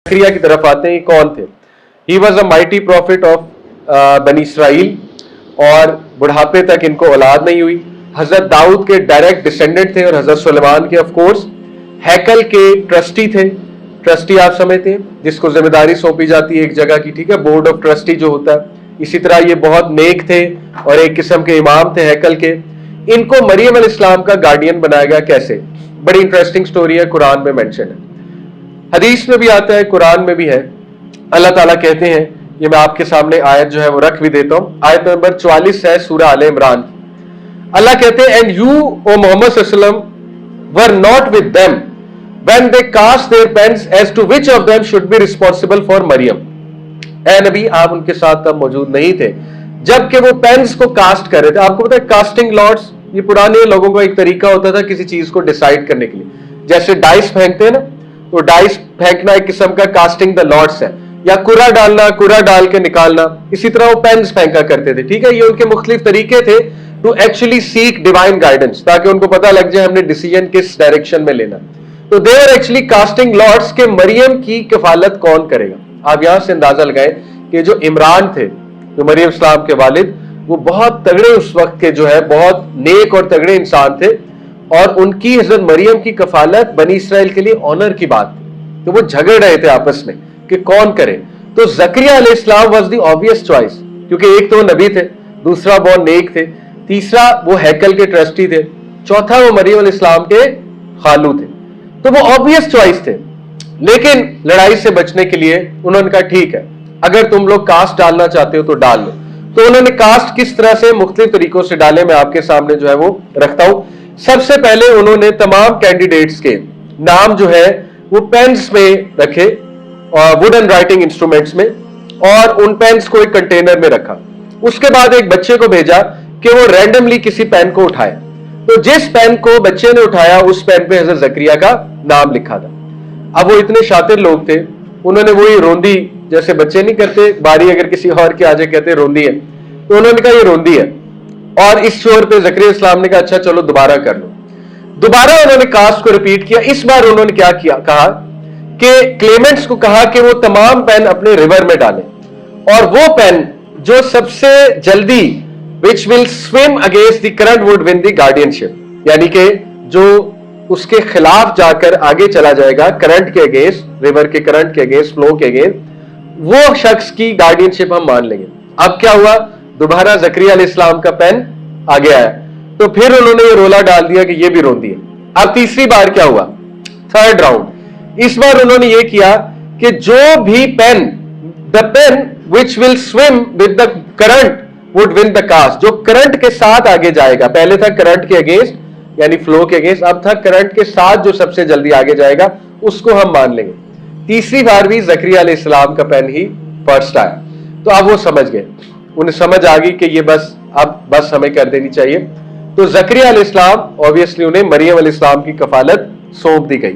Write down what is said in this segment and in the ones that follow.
زکریا کی طرف آتے ہیں. یہ کون تھے؟ He was a mighty prophet of بنی اسرائیل، اور بڑھاپے تک ان کو اولاد نہیں ہوئی. حضرت داؤد کے ڈائریکٹ ڈسینڈنٹ تھے، اور حضرت سلیمان کے آف کورس. ہیکل کے ٹرسٹی تھے. ٹرسٹی آپ سمجھتے ہیں جس کو ذمہ داری سونپی جاتی ہے ایک جگہ کی، ٹھیک ہے، بورڈ آف ٹرسٹی جو ہوتا ہے. اسی طرح یہ بہت نیک تھے اور ایک قسم کے امام تھے ہیکل کے. ان کو مریم علیہ السلام کا گارڈین بنایا گیا. کیسے؟ بڑی انٹرسٹنگ سٹوری ہے، قرآن میں مینشن ہے، حدیث میں بھی آتا ہے، قرآن میں بھی ہے. اللہ تعالیٰ کہتے ہیں، یہ میں آپ کے سامنے آیت جو ہے وہ رکھ بھی دیتا ہوں، آیت نمبر 44 ہے سورہ آل عمران. اللہ کہتے ہیں اینڈ یو او محمد صلی اللہ علیہ وسلم were not with them when they cast their pens as to which of them should be responsible for مریم. اے نبی، آپ ان کے ساتھ تب موجود نہیں تھے جبکہ وہ پینس کو کاسٹ کر رہے تھے. آپ کو پتا ہے کاسٹنگ لاٹس یہ پرانے لوگوں کا ایک طریقہ ہوتا تھا کسی چیز کو ڈیسائیڈ کرنے کے لیے. جیسے ڈائس پھینکتے ہیں نا، تو ڈائس پھینکنا ایک قسم کا کاسٹنگ دا لاٹس ہے، یا کرا ڈالنا، کرا ڈال کے نکالنا. اسی طرح وہ پینس پھینکا کرتے تھے، ٹھیک ہے. یہ ان کے مختلف طریقے تھے to actually seek divine guidance, تاکہ ان کو پتا لگ جائے ہم نے ڈیسیژن کس ڈائریکشن میں لینا. تو they are actually casting lots کہ مریم کی کفالت کون کرے گا. آپ یہاں سے اندازہ لگائیں کہ جو عمران تھے، جو مریم اسلام کے والد، وہ بہت تگڑے اس وقت کے جو ہے بہت نیک اور تگڑے انسان تھے، اور ان کی حضرت مریم کی کفالت بنی اسرائیل کے لیے آنر کی بات تھی. تو وہ جھگڑ رہے تھے آپس میں کہ کون کرے. تو زکریا علیہ السلام واز دی obvious چوائس، کیونکہ ایک تو وہ نبی تھے، دوسرا بہت نیک تھے، تیسرا وہ ہیکل کے ٹرسٹی تھے، چوتھا وہ مریم علیہ السلام کے خالو تھے. تو وہ obvious چوائس تھے. لیکن لڑائی سے بچنے کے لیے انہوں نے کہا ٹھیک ہے، اگر تم لوگ کاسٹ ڈالنا چاہتے ہو تو ڈال لو. تو انہوں نے کاسٹ کس طرح سے مختلف طریقوں سے ڈالے، میں آپ کے سامنے جو ہے وہ رکھتا ہوں. سب سے پہلے انہوں نے تمام کینڈیڈیٹس کے نام جو ہے وہ پینس میں رکھے، ووڈن رائٹنگ انسٹرومنٹس میں، اور ان پینس کو ایک کنٹینر میں رکھا. اس کے بعد ایک بچے کو بھیجا کہ وہ رینڈملی کسی پین کو اٹھائے. تو جس پین کو بچے نے اٹھایا اس پین پہ حضرت زکریا کا نام لکھا تھا. اب وہ اتنے شاطر لوگ تھے، انہوں نے وہی روندی جیسے بچے نہیں کرتے، باری اگر کسی اور کے آجے کہتے روندی ہے، تو انہوں نے کہا یہ روندی ہے. اور اس شور پہ زکریا السلام نے کہا اچھا چلو دوبارہ کر لو. دوبارہ انہوں نے کاسٹ کو ریپیٹ کیا. اس بار انہوں نے کیا کہا کہ کلیمنٹس کو کہا کہ وہ تمام پین اپنے ریور میں ڈالیں، اور وہ پین جو سب سے جلدی which will swim against the current would win the guardianship، یعنی کہ جو اس کے خلاف جا کر آگے چلا جائے گا کرنٹ کے اگینسٹ، ریور کے کرنٹ کے اگینسٹ، فلو کے اگینسٹ، وہ شخص کی گارڈینشپ ہم مان لیں گے. اب کیا ہوا؟ دوبارہ زکریا علیہ السلام کا پین آگے آیا. تو پھر انہوں نے یہ رولا ڈال دیا کہ یہ بھی روندی ہے. اب تیسری بار کیا ہوا؟ Third round. اس بار انہوں نے یہ کیا کہ جو بھی pain the pen which will swim with the current would win the cast، جو کرنٹ کے ساتھ آگے جائے گا. پہلے تھا کرنٹ کے اگینسٹ یعنی فلو کے اگینسٹ، اب تھا کرنٹ کے ساتھ جو سب سے جلدی آگے جائے گا اس کو ہم مان لیں گے. تیسری بار بھی زکریا علیہ السلام کا پین ہی فرسٹ آیا. تو اب وہ سمجھ گئے، انہیں سمجھ آ گئی کہ یہ بس ہمیں کر دینی چاہیے. تو زکریا علیہ السلام اوبیسلی انہیں مریم علیہ السلام کی کفالت سونپ دی گئی.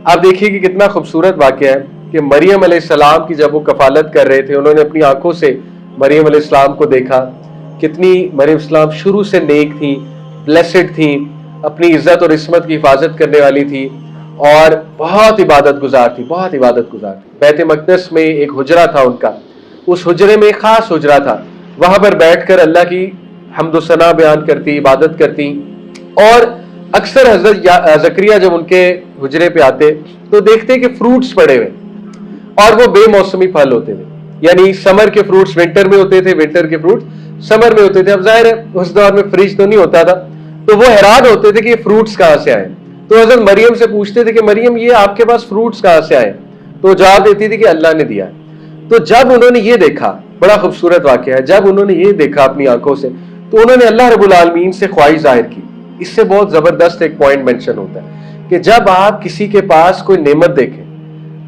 آپ دیکھیے کہ کتنا خوبصورت واقعہ ہے کہ مریم علیہ السلام کی جب وہ کفالت کر رہے تھے، انہوں نے اپنی آنکھوں سے مریم علیہ السلام کو دیکھا. کتنی مریم السلام شروع سے نیک تھیں، بلیسڈ تھیں، اپنی عزت اور عصمت کی حفاظت کرنے والی تھی، اور بہت عبادت گزار تھی، بہت عبادت گزار تھی. بیت مقدس میں ایک حجرہ تھا ان کا، اس حجرے میں ایک خاص حجرہ تھا، وہاں پر بیٹھ کر اللہ کی حمد و ثنا بیان کرتی، عبادت کرتی. اور اکثر حضرت زکریا جب ان کے حجرے پہ آتے تو دیکھتے کہ فروٹس پڑے ہوئے، اور وہ بے موسمی پھل ہوتے تھے. یعنی سمر کے فروٹس ونٹر میں ہوتے تھے، ونٹر کے فروٹس سمر میں ہوتے تھے. اب ظاہر ہے اس دور میں فریج تو نہیں ہوتا تھا، تو وہ حیران ہوتے تھے کہ یہ فروٹس کہاں سے آئے. تو حضرت مریم سے پوچھتے تھے کہ مریم یہ آپ کے پاس فروٹس کہاں سے آئے؟ تو جواب دیتی تھی کہ اللہ نے دیا ہے. تو جب انہوں نے یہ دیکھا، بڑا خوبصورت واقعہ ہے، جب انہوں نے یہ دیکھا اپنی آنکھوں سے، تو انہوں نے اللہ رب العالمین سے خواہش ظاہر کی. اس سے بہت زبردست ایک پوائنٹ مینشن ہوتا ہے کہ جب آپ کسی کے پاس کوئی نعمت دیکھیں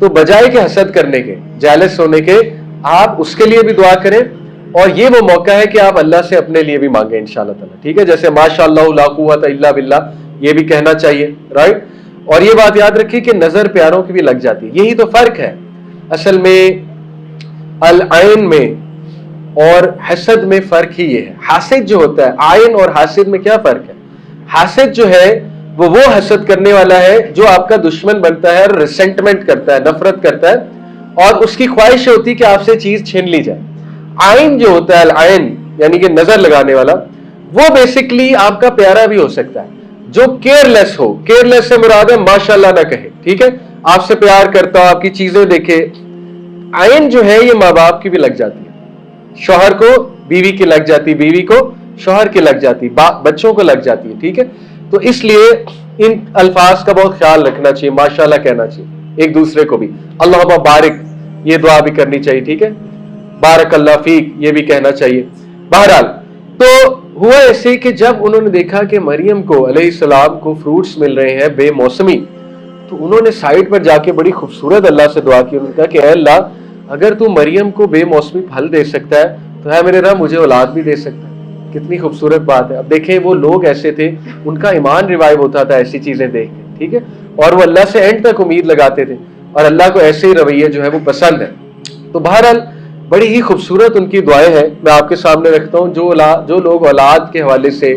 تو بجائے کہ حسد کرنے کے، جیلس ہونے کے، آپ اس کے لیے بھی دعا کریں. اور یہ وہ موقع ہے کہ آپ اللہ سے اپنے لیے بھی مانگیں انشاءاللہ تعالی. ٹھیک ہے، جیسے ماشاء اللہ لا قوت الا باللہ، یہ بھی کہنا چاہیے، رائٹ. اور یہ بات یاد رکھیے کہ نظر پیاروں کی بھی لگ جاتی ہے. یہی تو فرق ہے اصل میں العین میں اور حسد میں. فرق ہی یہ ہے. حاسد جو ہوتا ہے، عین اور حاسد میں کیا فرق ہے؟ حاسد جو ہے وہ حسد کرنے والا ہے جو آپ کا دشمن بنتا ہے اور ریسنٹمنٹ کرتا ہے، نفرت کرتا ہے. اور उसकी ख्वाहिश होती कि आपसे चीज छीन ली जाए। आइन जो होता है, आइन यानी कि नजर लगाने वाला, वो बेसिकली आपका प्यारा भी हो सकता है जो केयरलेस हो। केयरलेस से मुराद है माशाल्लाह ना कहे, ठीक है, आपसे प्यार करता हो, आपकी चीजें देखे। आइन जो है ये माँ बाप की भी लग जाती है, शौहर को बीवी की लग जाती, बीवी को शौहर की लग जाती, बच्चों को लग जाती है, ठीक है। तो इसलिए इन अल्फाज का बहुत ख्याल रखना चाहिए, माशाल्लाह कहना चाहिए एक दूसरे को भी, अल्लाह बारिक ये दुआ भी करनी चाहिए, ठीक है, बारक अल्लाह फीक ये भी कहना चाहिए। बहरहाल तो हुआ ऐसे कि जब उन्होंने देखा कि मरियम को अलैहिस्सलाम को फ्रूट्स मिल रहे हैं बेमौसमी, तो उन्होंने साइड पर जाके बड़ी खूबसूरत अल्लाह से दुआ की। उन्होंने कहा कि अल्लाह, अगर तू मरियम को बेमौसमी फल दे सकता है तो है मेरे रब मुझे औलाद भी दे सकता है। कितनी खूबसूरत बात है। अब देखें वो लोग ऐसे थे, उनका ईमान रिवाइव होता था ऐसी चीजें देख के, ठीक है, और वो अल्लाह से एंड तक उम्मीद लगाते थे, और अल्लाह को ऐसे ही रवैये जो है वो पसंद है। तो बहरहाल बड़ी ही खूबसूरत उनकी दुआएं हैं, मैं आपके सामने रखता हूँ। जो लोग औलाद के हवाले से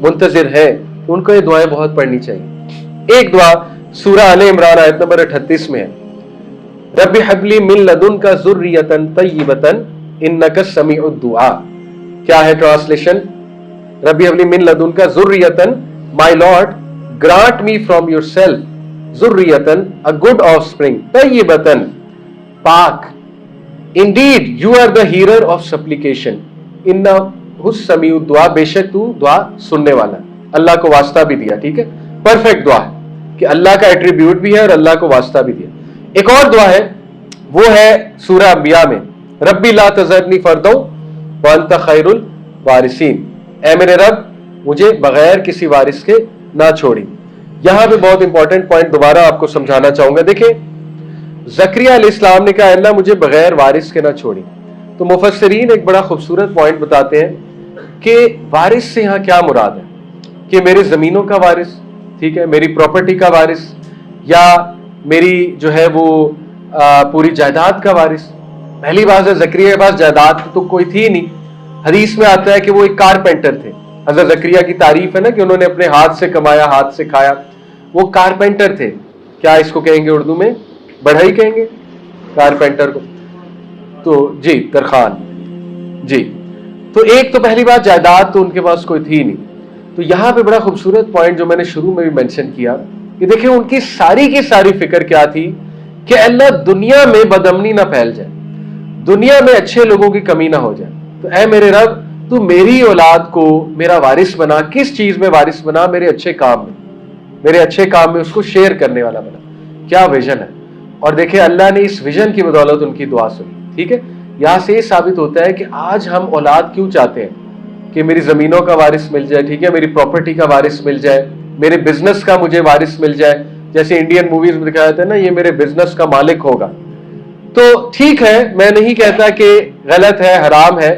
मुंतजिर हैं, उनको ये दुआएं बहुत पढ़नी चाहिए। एक दुआ सूरह आले इमरान आयत नंबर 38 में है, रब्बी हबली मिन लदुनका ज़ुर्रियतन तय्यिबतन इन्नका समीउद दुआ। क्या है ट्रांसलेशन? रब्बी हबली मिन लदुनका ज़ुर्रियतन, my lord grant me from yourself ज़ुर्रियतन, अ गुड ऑफस्प्रिंग, तय्यिबतन, पाक, Indeed, you are the hearer of supplication. इन्ना हुस समीउद दुआ, बेशक तू दुआ सुनने वाला। अल्लाह को वास्ता भी दिया, ठीक है, परफेक्ट दुआ है कि अल्लाह का एट्रीब्यूट भी है और अल्लाह को वास्ता भी दिया। एक और दुआ है, वो है सूरह अंबिया में, रब्बी ला तज़रनी फर्दौ व अंत खैरुल वारिसीन, ऐ मेरे रब मुझे बगैर किसी वारिस के ना छोड़ी। यहां पे बहुत इंपॉर्टेंट पॉइंट दोबारा आपको समझाना चाहूंगा। देखिए ज़करिया अलैहिस्सलाम ने कहा अल्लाह मुझे बगैर वारिस के ना छोड़ी, तो मुफस्सिरीन एक बड़ा खूबसूरत पॉइंट बताते हैं कि वारिस से यहाँ क्या मुराद है, कि मेरी ज़मीनों का वारिस, ठीक है, मेरी प्रॉपर्टी का वारिस, या मेरी जो है वो पूरी जायदाद का वारिस। पहली बात है ज़करिया के पास जायदाद तो कोई थी नहीं। हदीस में आता है कि वो एक कारपेंटर थे। हज़रत ज़करिया की तारीफ है ना कि उन्होंने अपने हाथ से कमाया, हाथ से खाया। वो कारपेंटर थे, क्या इसको कहेंगे उर्दू में, बढ़ई कहेंगे कारपेंटर को, तो जी तरखान जी। तो एक तो पहली बात जायदाद तो उनके पास कोई थी नहीं। तो यहां पे बड़ा खूबसूरत पॉइंट जो मैंने शुरू में भी मेंशन किया कि देखिए उनकी सारी की सारी फिक्र क्या थी कि अल्लाह दुनिया में बदअमनी ना फैल जाए, दुनिया में अच्छे लोगों की कमी ना हो जाए। तो ऐ मेरे रब तू मेरी औलाद को मेरा वारिस बना। किस चीज में वारिस बना? मेरे अच्छे काम में, मेरे अच्छे काम में उसको शेयर करने वाला बना। क्या विजन है। और देखिए अल्लाह ने इस विजन की बदौलत उनकी दुआ सुनी, ठीक है। यहां से ये साबित होता है कि आज हम औलाद क्यों चाहते हैं कि मेरी जमीनों का वारिस मिल जाए, ठीक है, मेरी प्रॉपर्टी का वारिस मिल जाए, मेरे बिजनेस का मुझे वारिस मिल जाए। जैसे इंडियन मूवीज में दिखाया जाता है ना, ये मेरे बिजनेस का मालिक होगा। तो ठीक है, मैं नहीं कहता कि गलत है, हराम है,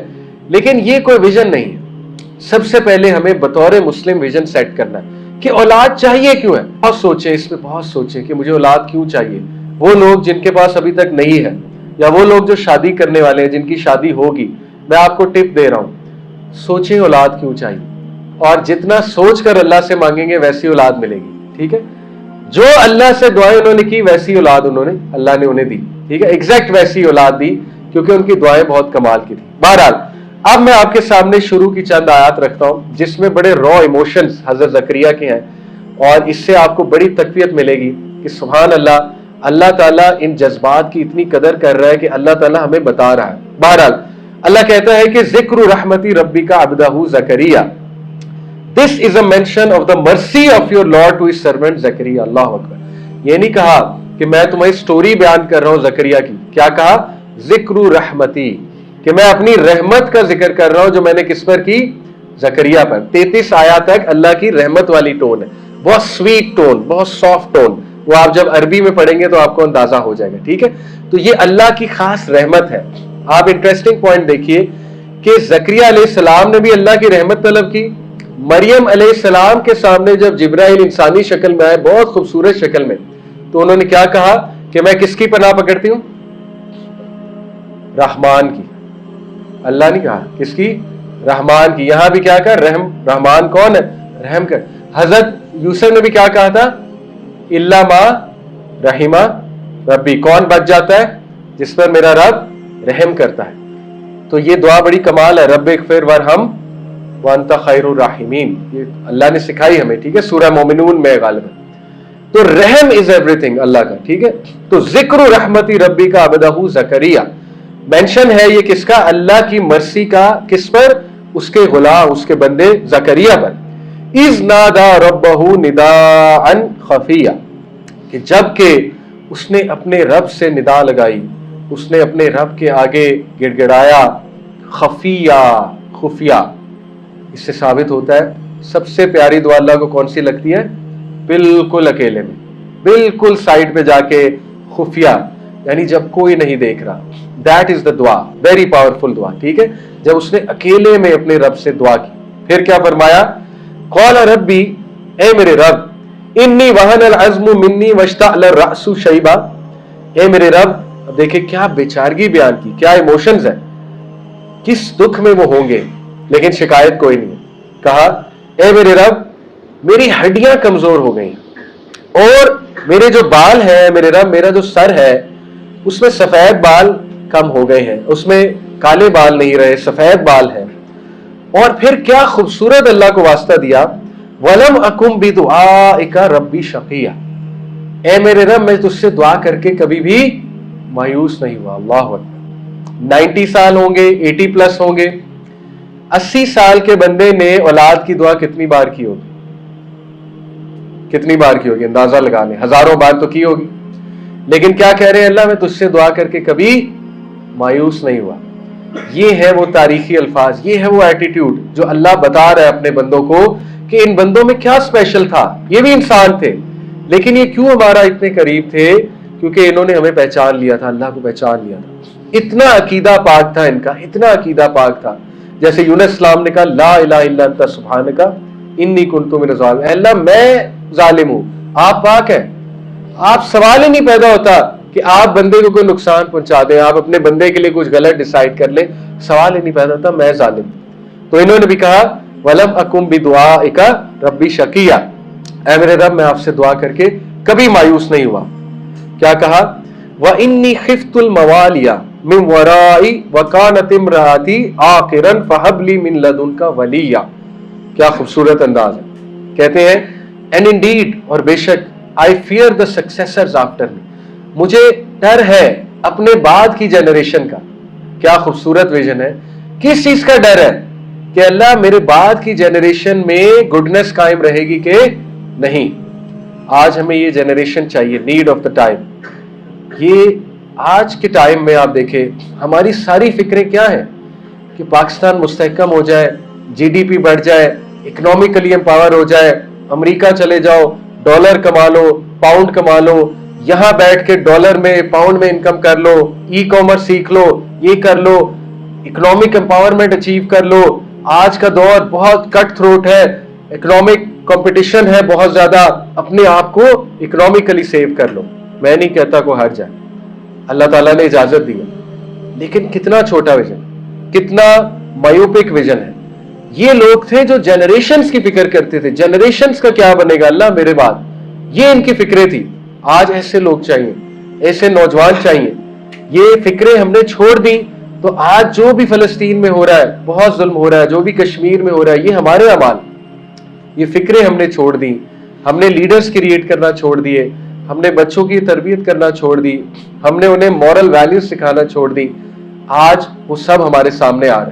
लेकिन ये कोई विजन नहीं है। सबसे पहले हमें बतौर मुस्लिम विजन सेट करना है कि औलाद चाहिए क्यों है। बहुत सोचे इस पे, बहुत सोचे कि मुझे औलाद क्यों चाहिए। वो लोग जिनके पास अभी तक नहीं है, या वो लोग जो शादी करने वाले हैं, जिनकी शादी होगी, मैं आपको टिप दे रहा हूं, सोचें औलाद क्यों चाहिए, और जितना सोच कर अल्लाह से मांगेंगे वैसी औलाद मिलेगी, ठीक है। जो अल्लाह से दुआएं उन्होंने की वैसी औलाद उन्होंने, अल्लाह ने उन्हें दी, ठीक है, एग्जैक्ट वैसी औलाद दी, क्योंकि उनकी दुआएं बहुत कमाल की थी। बहरहाल अब मैं आपके सामने शुरू की चंद आयत रखता हूं जिसमें बड़े रॉ इमोशंस हजरत ज़करिया के हैं, और इससे आपको बड़ी तकवीत मिलेगी कि सुभान अल्लाह, अल्लाह ताला इन जज्बात की इतनी कदर कर रहा है कि अल्लाह ताला हमें बता रहा है। बहरहाल अल्लाह कहता है कि जिक्र रहमती रब्बिका अब्दहू ज़करिया, this is a mention of the mercy of your lord to his servant Zakariya. अल्लाह अकबर। ये नहीं कहा कि मैं तुम्हारी स्टोरी बयान कर रहा हूं ज़करिया की, क्या कहा? जिक्र रहमती, कि मैं अपनी रहमत का जिक्र कर रहा हूं जो मैंने किस पर की? ज़करिया पर। 33 आयत तक अल्लाह की रहमत वाली टोन है, बहुत स्वीट टोन, बहुत सॉफ्ट टोन। वो आप जब अरबी में पढ़ेंगे तो आपको अंदाजा हो जाएगा, ठीक है। तो ये अल्लाह की खास रहमत है। आप इंटरेस्टिंग पॉइंट देखिए कि ज़करिया अलैहिस्सलाम ने भी अल्लाह की रहमत तलब की। मरियम अलैहिस्सलाम के सामने जब जिब्राइल इंसानी शक्ल में आए, बहुत खूबसूरत शक्ल में, तो उन्होंने क्या कहा कि मैं किसकी पनाह पकड़ती हूं? रहमान की। अल्लाह ने कहा किसकी? रहमान की। यहां भी क्या कहा? रहमान कौन है? रहम कर। हजरत यूसुफ ने भी क्या कहा था? इल्ला मा रहिमा रब्बी, कौन बच जाता है? जिस पर मेरा रब रहम करता है। तो ये दुआ बड़ी कमाल है, रब्बे इग़फिर वरहम व अंता खैरुर राहिमीन, ये अल्लाह ने सिखाई हमें, ठीक है, सूरह मोमिनून में गालिबन। तो रहम इज एवरीथिंग अल्लाह का, ठीक है। तो जिक्र रहमती रब्बी का अबदहू ज़करिया, मेंशन है ये किसका? अल्लाह की मर्सी का। किस पर? उसके गुलाम, उसके बंदे ज़करिया पर। इज नादा रब्बहू निदाअन खफिया, कि जबकि उसने अपने रब से निदा लगाई, उसने अपने रब के आगे गिड़गिड़ाया, खफिया, खुफिया। इससे साबित होता है सबसे प्यारी दुआ अल्लाह को कौन सी लगती है? बिल्कुल अकेले में, बिल्कुल साइड पे जाके, खुफिया, यानी जब कोई नहीं देख रहा। दैट इज द दुआ, वेरी पावरफुल दुआ, ठीक है। जब उसने अकेले में अपने रब से दुआ की, फिर क्या फरमाया? क़ाल रब्बी, ए मेरे रब, इन्नी वहन अल अज़्मु मिन्नी वश्तअल रअसु शैबा, ए मेरे रब। अब देखिए क्या बेचारगी बयान की, क्या इमोशंस है, किस दुख में वो होंगे, लेकिन शिकायत कोई नहीं। कहा, ए मेरे रब, मेरी हड्डियां कमजोर हो गई और मेरे जो बाल है, मेरे रब, मेरा जो सर है उसमें सफेद बाल कम हो गए हैं, उसमें काले बाल नहीं रहे, सफेद बाल है। और फिर क्या खूबसूरत अल्लाह को वास्ता दिया, वलम अकुम बिदुआइका रब्बी शकिया, ए मेरे रब, मैं तुझसे दुआ करके कभी भी मायूस नहीं हुआ। अल्लाह अकबर। 90 साल होंगे, 80 प्लस होंगे, 80 साल के बंदे ने औलाद की दुआ कितनी बार की होगी? कितनी बार की होगी? अंदाजा लगा लें, हजारों बार तो की होगी। लेकिन क्या कह रहे हैं? अल्लाह, मैं तुझसे दुआ करके कभी मायूस नहीं हुआ। ये है वो तारीखी अल्फाज, ये है वो एटीट्यूड जो अल्लाह बता रहा है अपने बंदों को कि इन बंदों में क्या स्पेशल था। ये भी इंसान थे, लेकिन ये क्यों हमारा इतने करीब थे? क्योंकि इन्होंने हमें पहचान लिया था, अल्लाह को पहचान लिया था। इतना अकीदा पाक था इनका, इतना अकीदा पाक था। जैसे यूनुस इस्लाम ने कहा, ला इलाहा इल्ला अंता सुब्हानका इन्नी कुन्तु मिनज़ ज़ालिमीन, अल्लाह मैं जालिम हूं, आप पाक है। आप सवाल ही नहीं पैदा होता कि आप बंदे को कोई नुकसान पहुंचा दें, आप अपने बंदे के लिए कुछ गलत डिसाइड कर ले, सवाल ही नहीं पैदा होता, मैं जालिम। तो इन्होंने भी कहा, वलम अकुम बिदुआइका रब्बी शकिया, ऐ मेरे रब, मैं आपसे दुआ करके कभी मायूस नहीं हुआ। क्या कहा? व इन्नी खिफ्तुल मवालिया मिन वराई व कानत इम्राती आकिरन फहबली मिन लदुनका वलिया। क्या खूबसूरत अंदाज है। कहते हैं, एंड इंडीड, और बेशक, I fear the successors after me, मुझे डर है अपने बाद की जनरेशन का। क्या खूबसूरत विजन है। किस चीज का डर है? कि अल्लाह, मेरे बाद की जनरेशन में गुडनेस कायम रहेगी कि नहीं। आज हमें ये जनरेशन चाहिए, नीड ऑफ द टाइम। ये आज के टाइम में आप देखें, हमारी सारी फिक्रें क्या हैं कि पाकिस्तान मुस्तहकम हो जाए, जीडीपी बढ़ जाए, इकोनॉमिकली एम्पावर हो जाए, अमेरिका चले जाओ, डॉलर कमा लो, पाउंड कमा लो, यहां बैठ के डॉलर में, पाउंड में इनकम कर लो, ई कॉमर्स सीख लो, ये कर लो, इकोनॉमिक एम्पावरमेंट अचीव कर लो। आज का दौर बहुत कट थ्रोट है, इकोनॉमिक कंपटीशन है बहुत ज्यादा, अपने आप को इकोनॉमिकली सेव कर लो। मैं नहीं कहता को हार जाए, अल्लाह ताला ने इजाजत दी है, लेकिन कितना छोटा विजन, कितना मायोपिक विजन है। ये लोग थे जो जनरेशंस की फिक्र करते थे, जनरेशंस का क्या बनेगा अल्लाह मेरे बाद, ये इनकी फिक्रें थी। आज ऐसे लोग चाहिए, ऐसे नौजवान चाहिए। ये फिक्रें हमने छोड़ दी तो आज जो भी फलस्तीन में हो रहा है, बहुत जुल्म हो रहा है, जो भी कश्मीर में हो रहा है, ये हमारे अमाल, ये फिक्रें हमने छोड़ दी। हमने लीडर्स क्रिएट करना छोड़ दिए, हमने बच्चों की तरबियत करना छोड़ दी, हमने उन्हें मॉरल वैल्यूज सिखाना छोड़ दी। आज वो सब हमारे सामने आ रहा है।